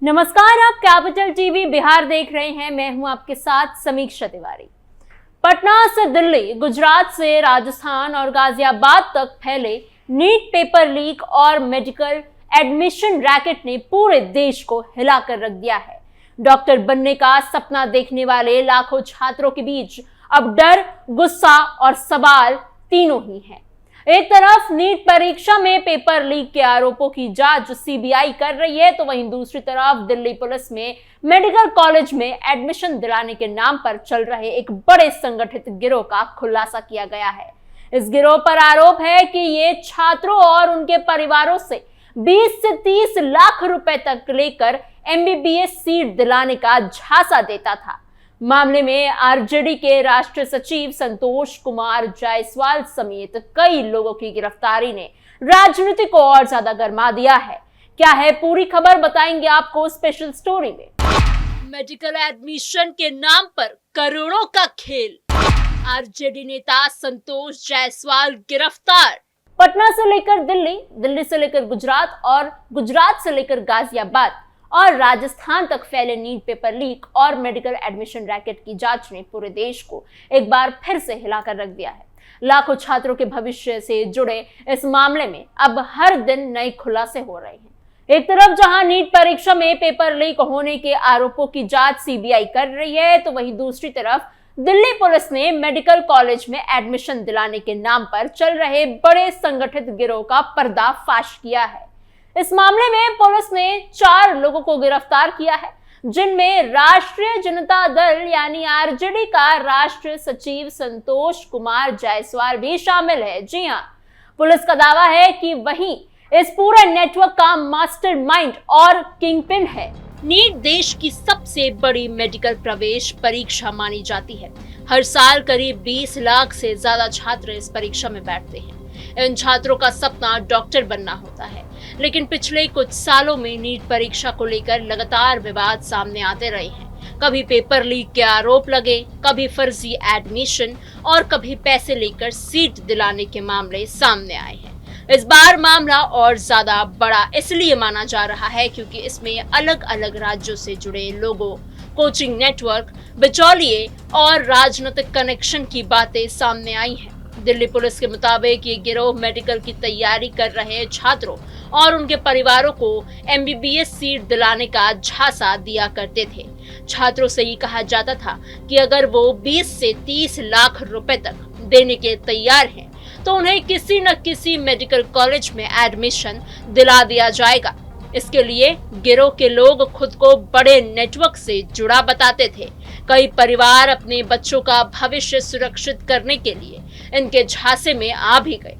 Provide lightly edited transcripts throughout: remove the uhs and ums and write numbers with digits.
नमस्कार, आप capital TV Bihar देख रहे हैं। मैं हूं आपके साथ समीक्षा तिवारी। पटना से दिल्ली, गुजरात से राजस्थान और गाजियाबाद तक फैले नीट पेपर लीक और मेडिकल एडमिशन रैकेट ने पूरे देश को हिलाकर रख दिया है। डॉक्टर बनने का सपना देखने वाले लाखों छात्रों के बीच अब डर, गुस्सा और सवाल तीनों ही हैं। एक तरफ नीट परीक्षा में पेपर लीक के आरोपों की जांच सीबीआई कर रही है, तो वहीं दूसरी तरफ दिल्ली पुलिस में मेडिकल कॉलेज में एडमिशन दिलाने के नाम पर चल रहे एक बड़े संगठित गिरोह का खुलासा किया गया है। इस गिरोह पर आरोप है कि ये छात्रों और उनके परिवारों से 20 से 30 लाख रुपए तक लेकर एमबीबीएस सीट दिलाने का झांसा देता था। मामले में आरजेडी के राष्ट्रीय सचिव संतोष कुमार जायसवाल समेत कई लोगों की गिरफ्तारी ने राजनीति को और ज्यादा गर्मा दिया है। क्या है पूरी खबर, बताएंगे आपको स्पेशल स्टोरी में। मेडिकल एडमिशन के नाम पर करोड़ों का खेल, आरजेडी नेता संतोष जायसवाल गिरफ्तार। पटना से लेकर दिल्ली, दिल्ली से लेकर गुजरात और गुजरात से लेकर गाजियाबाद और राजस्थान तक फैले नीट पेपर लीक और मेडिकल एडमिशन रैकेट की जांच ने पूरे देश को एक बार फिर से हिलाकर रख दिया है। लाखों छात्रों के भविष्य से जुड़े इस मामले में अब हर दिन नए खुलासे हो रहे हैं। एक तरफ जहां नीट परीक्षा में पेपर लीक होने के आरोपों की जांच सीबीआई कर रही है, तो वहीं दूसरी तरफ दिल्ली पुलिस ने मेडिकल कॉलेज में एडमिशन दिलाने के नाम पर चल रहे बड़े संगठित गिरोह का पर्दाफाश किया है। इस मामले में पुलिस ने 4 लोगों को गिरफ्तार किया है, जिनमें राष्ट्रीय जनता दल यानी आरजेडी का राष्ट्रीय सचिव संतोष कुमार जायसवाल भी शामिल है। जी हां, पुलिस का दावा है कि वही इस पूरे नेटवर्क का मास्टरमाइंड और किंगपिन है। नीट देश की सबसे बड़ी मेडिकल प्रवेश परीक्षा मानी जाती है। हर साल करीब 20 लाख से ज्यादा छात्र इस परीक्षा में बैठते हैं। इन छात्रों का सपना डॉक्टर बनना होता है, लेकिन पिछले कुछ सालों में नीट परीक्षा को लेकर लगातार विवाद सामने आते रहे हैं। कभी पेपर लीक के आरोप लगे, कभी फर्जी एडमिशन और कभी पैसे लेकर सीट दिलाने के मामले सामने आए हैं। इस बार मामला और ज्यादा बड़ा इसलिए माना जा रहा है क्योंकि इसमें अलग अलग राज्यों से जुड़े लोगों, कोचिंग नेटवर्क, बिचौलिए और राजनीतिक कनेक्शन की बातें सामने आई हैं। दिल्ली पुलिस के मुताबिक ये गिरोह मेडिकल की तैयारी कर रहे छात्रों और उनके परिवारों को एमबीबीएस सीट दिलाने का झांसा दिया करते थे। छात्रों से ये कहा जाता था कि अगर वो 20 से 30 लाख रुपए तक देने के तैयार हैं, तो उन्हें किसी न किसी मेडिकल कॉलेज में एडमिशन दिला दिया जाएगा। इसके लिए गिरोह के लोग खुद को बड़े नेटवर्क से जुड़ा बताते थे। कई परिवार अपने बच्चों का भविष्य सुरक्षित करने के लिए इनके झांसे में आ भी गए।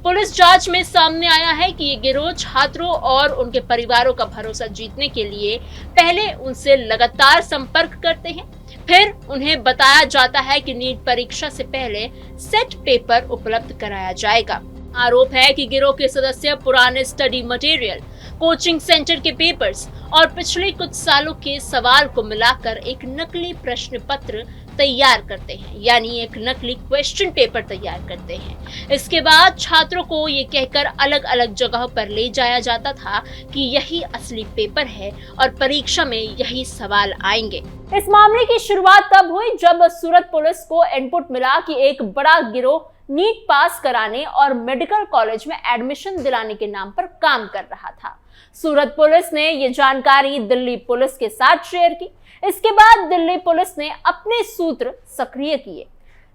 पुलिस जांच में सामने आया है कि ये गिरोह छात्रों और उनके परिवारों का भरोसा जीतने के लिए पहले उनसे लगातार संपर्क करते हैं, फिर उन्हें बताया जाता है कि नीट परीक्षा से पहले सेट पेपर उपलब्ध कराया जाएगा। आरोप है कि गिरोह के सदस्य पुराने स्टडी मटेरियल, कोचिंग सेंटर के पेपर्स और पिछले कुछ सालों के सवाल को मिलाकर एक नकली प्रश्न पत्र तैयार करते हैं, यानी एक नकली क्वेश्चन पेपर तैयार करते हैं। इसके बाद छात्रों को ये कहकर अलग अलग जगह पर ले जाया जाता था कि यही असली पेपर है और परीक्षा में यही सवाल आएंगे। इस मामले की शुरुआत तब हुई जब सूरत पुलिस को इनपुट मिला कि एक बड़ा गिरोह नीट पास कराने और मेडिकल कॉलेज में एडमिशन दिलाने के नाम पर काम कर रहा था। सूरत पुलिस ने ये जानकारी दिल्ली पुलिस के साथ शेयर की। इसके बाद दिल्ली पुलिस ने अपने सूत्र सक्रिय किए।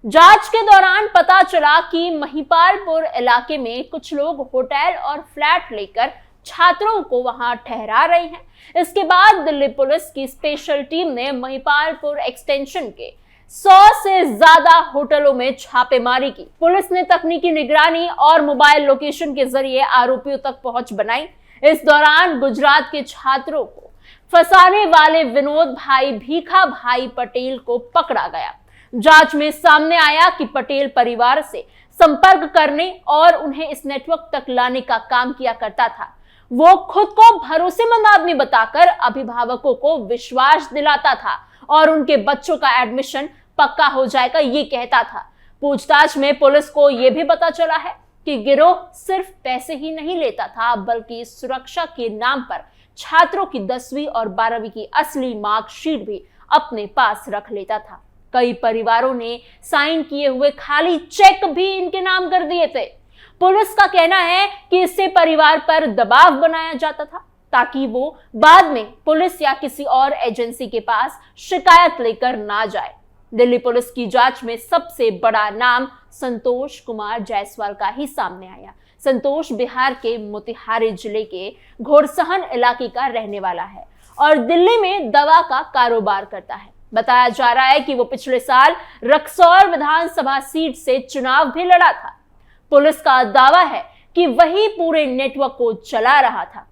जांच के दौरान पता चला कि महिपालपुर इलाके में कुछ लोग होटल और फ्लैट लेकर छात्रों को वहां ठहरा रहे हैं। इसके बाद दिल्ली पुलिस की स्पेशल टीम ने महिपालपुर एक्सटेंशन के 100 से ज्यादा होटलों में छापेमारी की। पुलिस ने तकनीकी निगरानी और मोबाइल लोकेशन के जरिए आरोपियों तक पहुंच बनाई। इस दौरान गुजरात के छात्रों को फंसाने वाले विनोद भाई भीखा भाई पटेल को पकड़ा गया। जांच में सामने आया कि पटेल परिवार से संपर्क करने और उन्हें इस नेटवर्क तक लाने का काम किया करता था। वो खुद को भरोसेमंद आदमी बताकर अभिभावकों को विश्वास दिलाता था और उनके बच्चों का एडमिशन पक्का हो जाएगा ये कहता था। पूछताछ में पुलिस को यह भी पता चला है कि गिरोह सिर्फ पैसे ही नहीं लेता था, बल्कि सुरक्षा के नाम पर छात्रों की 10वीं और 12वीं की असली मार्कशीट भी अपने पास रख लेता था। कई परिवारों ने साइन किए हुए खाली चेक भी इनके नाम कर दिए थे। पुलिस का कहना है कि इससे परिवार पर दबाव बनाया जाता था ताकि वो बाद में पुलिस या किसी और एजेंसी के पास शिकायत लेकर ना जाए। दिल्ली पुलिस की जांच में सबसे बड़ा नाम संतोष कुमार जायसवाल का ही सामने आया। संतोष बिहार के मोतिहारी जिले के घोड़सहन इलाके का रहने वाला है और दिल्ली में दवा का कारोबार करता है। बताया जा रहा है कि वो पिछले साल रक्सौल विधानसभा सीट से चुनाव भी लड़ा था। पुलिस का दावा है कि वही पूरे नेटवर्क को चला रहा था।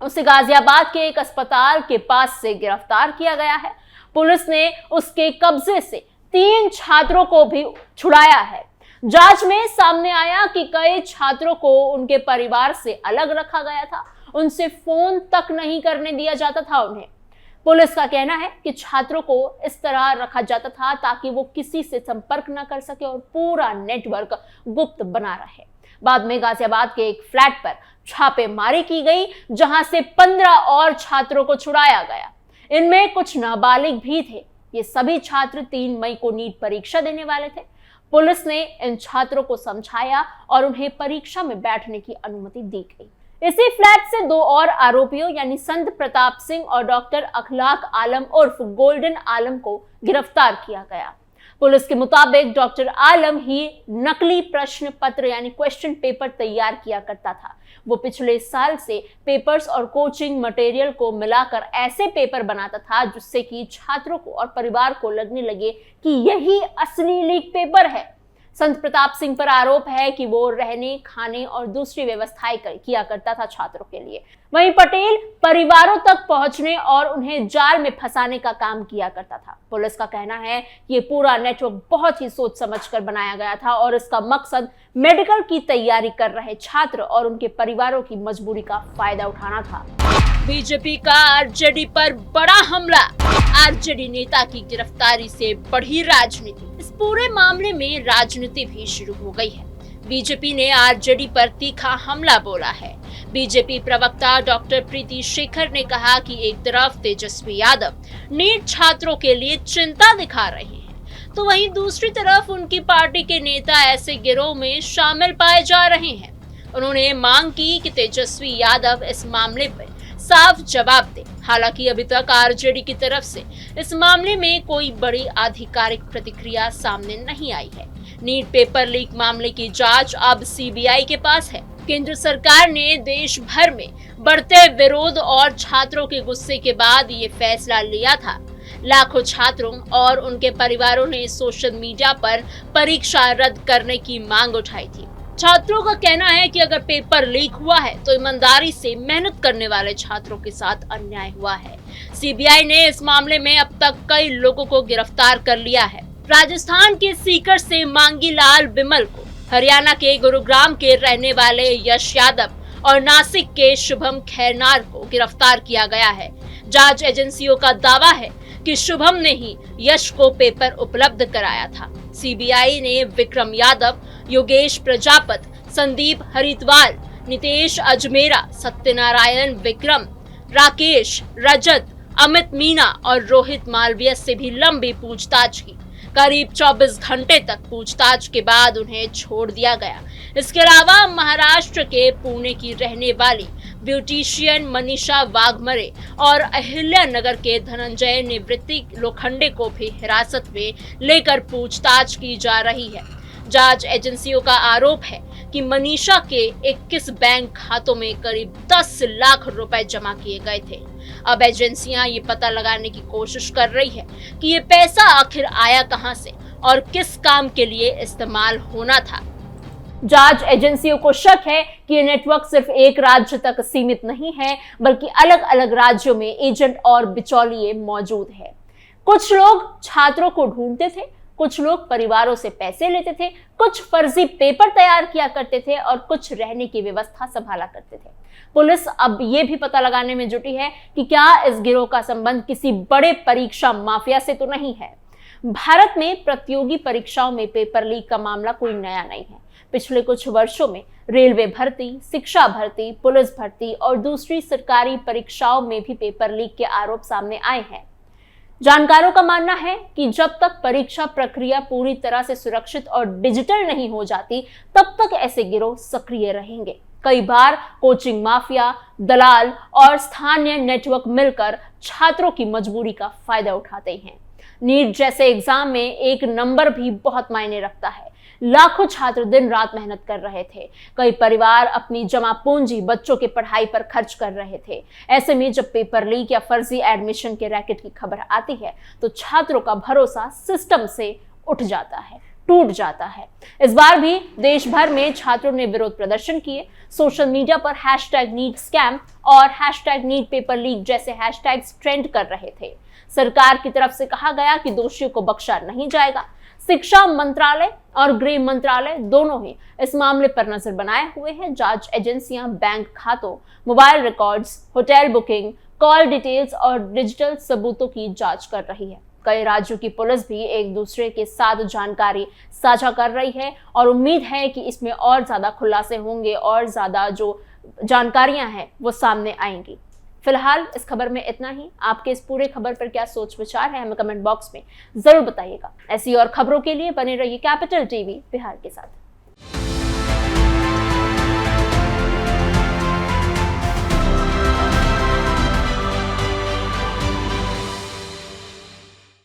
उसे गाजियाबाद के एक अस्पताल के पास से गिरफ्तार किया गया है। पुलिस ने उसके कब्जे से 3 छात्रों को भी छुड़ाया है। जांच में सामने आया कि कई छात्रों को उनके परिवार से अलग रखा गया था, उनसे फोन तक नहीं करने दिया जाता था उन्हें। पुलिस का कहना है कि छात्रों को इस तरह रखा जाता था ताकि वो किसी से संपर्क न कर सके और पूरा नेटवर्क गुप्त बना रहे। बाद में गाजियाबाद के एक फ्लैट पर छापेमारी की गई, जहां से 15 और छात्रों को छुड़ाया गया। इनमें कुछ नाबालिग भी थे। ये सभी छात्र 3 मई को नीट परीक्षा देने वाले थे। पुलिस ने इन छात्रों को समझाया और उन्हें परीक्षा में बैठने की अनुमति दी गई। इसी फ्लैट से 2 और आरोपियों यानी संत प्रताप सिंह और डॉक्टर अखलाक आलम उर्फ गोल्डन आलम को गिरफ्तार किया गया। पुलिस के मुताबिक डॉक्टर आलम ही नकली प्रश्न पत्र यानी क्वेश्चन पेपर तैयार किया करता था। वो पिछले साल से पेपर्स और कोचिंग मटेरियल को मिलाकर ऐसे पेपर बनाता था जिससे कि छात्रों को और परिवार को लगने लगे कि यही असली लीक पेपर है। संत प्रताप सिंह पर आरोप है कि वो रहने, खाने और दूसरी व्यवस्थाएं किया करता था छात्रों के लिए। वहीं पटेल परिवारों तक पहुंचने और उन्हें जाल में फंसाने का काम किया करता था। पुलिस का कहना है कि ये पूरा नेटवर्क बहुत ही सोच समझकर बनाया गया था और इसका मकसद मेडिकल की तैयारी कर रहे छात्र और उनके परिवारों की मजबूरी का फायदा उठाना था। बीजेपी का आरजेडी पर बड़ा हमला। आरजेडी नेता की गिरफ्तारी से बढ़ी राजनीति। इस पूरे मामले में राजनीति भी शुरू हो गई है। बीजेपी ने आरजेडी पर तीखा हमला बोला है। बीजेपी प्रवक्ता डॉक्टर प्रीति शेखर ने कहा कि एक तरफ तेजस्वी यादव नीट छात्रों के लिए चिंता दिखा रहे हैं, तो वहीं दूसरी तरफ उनकी पार्टी के नेता ऐसे गिरोह में शामिल पाए जा रहे हैं। उन्होंने मांग की कि तेजस्वी यादव इस मामले पर साफ जवाब दे। हालांकि अभी तक आरजेडी की तरफ से इस मामले में कोई बड़ी आधिकारिक प्रतिक्रिया सामने नहीं आई है। नीट पेपर लीक मामले की जांच अब सीबीआई के पास है। केंद्र सरकार ने देश भर में बढ़ते विरोध और छात्रों के गुस्से के बाद ये फैसला लिया था। लाखों छात्रों और उनके परिवारों ने सोशल मीडिया पर परीक्षा रद्द करने की मांग उठाई थी। छात्रों का कहना है कि अगर पेपर लीक हुआ है तो ईमानदारी से मेहनत करने वाले छात्रों के साथ अन्याय हुआ है। सीबीआई ने इस मामले में अब तक कई लोगों को गिरफ्तार कर लिया है। राजस्थान के सीकर से मांगी लाल बिमल को, हरियाणा के गुरुग्राम के रहने वाले यश यादव और नासिक के शुभम खैरनार को गिरफ्तार किया गया है। जांच एजेंसियों का दावा है कि शुभम ने ही यश को पेपर उपलब्ध कराया था। सीबीआई ने विक्रम यादव, योगेश प्रजापत, संदीप हरिद्वाल, नितेश अजमेरा, सत्यनारायण विक्रम, राकेश, रजत, अमित मीना और रोहित मालवीय से भी लंबी पूछताछ की। करीब 24 घंटे तक पूछताछ के बाद उन्हें छोड़ दिया गया। इसके अलावा महाराष्ट्र के पुणे की रहने वाली ब्यूटिशियन मनीषा वाघमरे और अहिल्या नगर के धनंजय निवृत्ति लोखंडे को भी हिरासत में लेकर पूछताछ की जा रही है। जांच एजेंसियों का आरोप है कि मनीषा के 21 बैंक खातों में करीब 10 लाख रुपए जमा किए गए थे। अब एजेंसियां ये पता लगाने की कोशिश कर रही है कि ये पैसा आखिर आया कहां से और किस काम के लिए इस्तेमाल होना था। जांच एजेंसियों को शक है कि ये नेटवर्क सिर्फ एक राज्य तक सीमित नहीं है, बल्कि अलग अलग राज्यों में एजेंट और बिचौलिए मौजूद है। कुछ लोग छात्रों को ढूंढते थे, कुछ लोग परिवारों से पैसे लेते थे, कुछ फर्जी पेपर तैयार किया करते थे और कुछ रहने की व्यवस्था संभाला करते थे। पुलिस अब ये भी पता लगाने में जुटी है कि क्या इस गिरोह का संबंध किसी बड़े परीक्षा माफिया से तो नहीं है। भारत में प्रतियोगी परीक्षाओं में पेपर लीक का मामला कोई नया नहीं है। पिछले कुछ वर्षों में रेलवे भर्ती, शिक्षा भर्ती, पुलिस भर्ती और दूसरी सरकारी परीक्षाओं में भी पेपर लीक के आरोप सामने आए हैं। जानकारों का मानना है कि जब तक परीक्षा प्रक्रिया पूरी तरह से सुरक्षित और डिजिटल नहीं हो जाती, तब तक ऐसे गिरोह सक्रिय रहेंगे। कई बार कोचिंग माफिया, दलाल और स्थानीय नेटवर्क मिलकर छात्रों की मजबूरी का फायदा उठाते हैं। नीट जैसे एग्जाम में एक नंबर भी बहुत मायने रखता है। लाखों छात्र दिन रात मेहनत कर रहे थे। कई परिवार अपनी जमा पूंजी बच्चों की पढ़ाई पर खर्च कर रहे थे। ऐसे में जब पेपर लीक या फर्जी एडमिशन के रैकेट की खबर आती है तो छात्रों का भरोसा सिस्टम से उठ जाता है, टूट जाता है। इस बार भी देश भर में छात्रों ने विरोध प्रदर्शन किए। सोशल मीडिया पर #NeetScam और #NeetPaperLeak जैसे हैशटैग्स ट्रेंड कर रहे थे। सरकार की तरफ से कहा गया कि दोषियों को बख्शा नहीं जाएगा। शिक्षा मंत्रालय और गृह मंत्रालय दोनों ही इस मामले पर नजर बनाए हुए हैं। जांच एजेंसियां बैंक खातों, mobile records, hotel booking, call details और डिजिटल सबूतों की जांच कर रही है। कई राज्यों की पुलिस भी एक दूसरे के साथ जानकारी साझा कर रही है और उम्मीद है कि इसमें और ज्यादा खुलासे होंगे और ज्यादा जो जानकारियां हैं वो सामने आएंगी। फिलहाल इस खबर में इतना ही। आपके इस पूरे खबर पर क्या सोच विचार है हमें कमेंट बॉक्स में जरूर बताइएगा। ऐसी और खबरों के लिए बने रहिए कैपिटल टीवी बिहार के साथ।